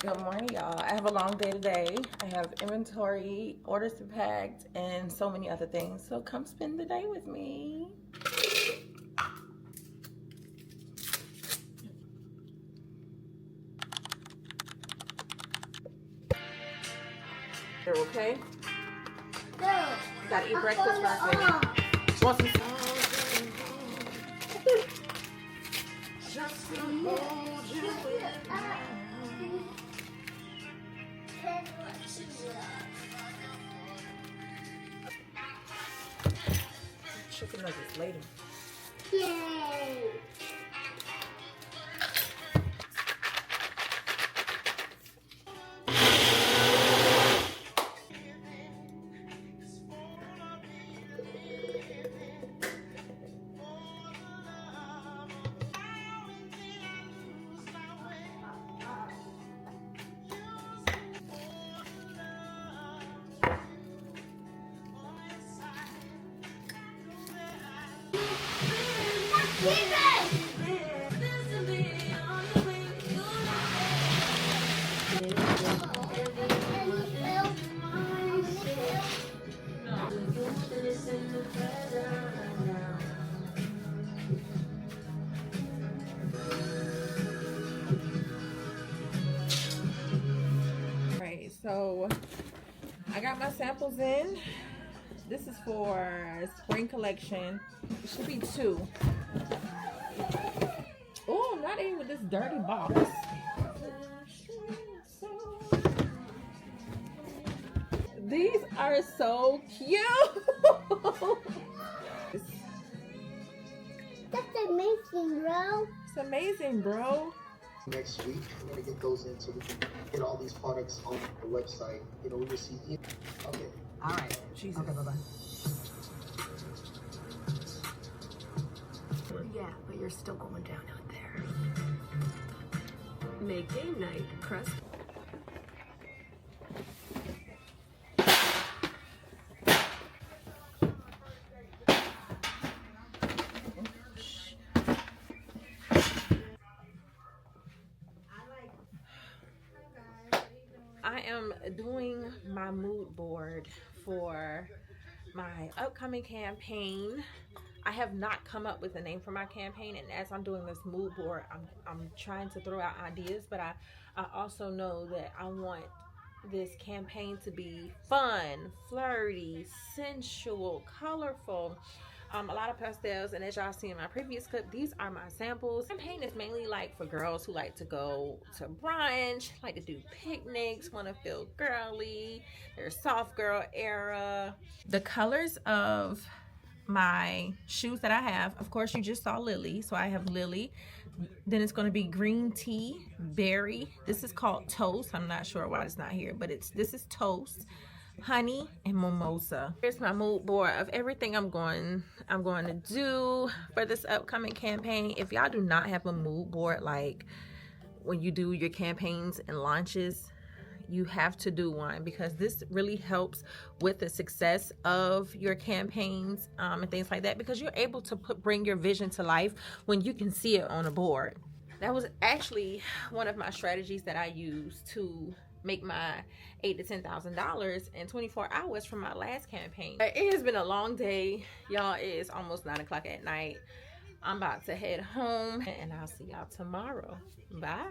Good morning, y'all. I have a long day today. I have inventory, orders to pack, and so many other things. So come spend the day with me. You're okay? No. You gotta eat breakfast first, baby. Want some just to hold you chicken nuggets later. Yay! Alright, so I got my samples in. This is for spring collection. It should be 2. Oh, I'm not in with this dirty box. These are so cute. That's amazing, bro. It's amazing, bro. Next week, we're gonna get those in so we can get all these products on the website. You know, we receive it. Okay. All right. Jesus. Okay, bye-bye. Yeah, but you're still going down out there. Make game night. Press. I am doing my mood board for my upcoming campaign. I have not come up with a name for my campaign, and as I'm doing this mood board, I'm trying to throw out ideas, but I also know that I want this campaign to be fun, flirty, sensual, colorful. A lot of pastels, and as y'all see in my previous clip, these are my samples. The campaign is mainly like for girls who like to go to brunch, like to do picnics, want to feel girly. There's soft girl era. The colors of my shoes that I have, of course, you just saw Lily, so I have Lily. Then it's going to be green tea, berry. This is called Toast. I'm not sure why it's not here, but this is Toast, honey, and mimosa. Here's my mood board of everything I'm going to do for this upcoming campaign. If y'all do not have a mood board, like when you do your campaigns and launches, you have to do one, because this really helps with the success of your campaigns and things like that, because you're able to bring your vision to life when you can see it on a board. That was actually one of my strategies that I used to make my $8,000 to $10,000 in 24 hours from my last campaign. It has been a long day, y'all. It is almost 9 o'clock at night. I'm about to head home, and I'll see y'all tomorrow. Bye.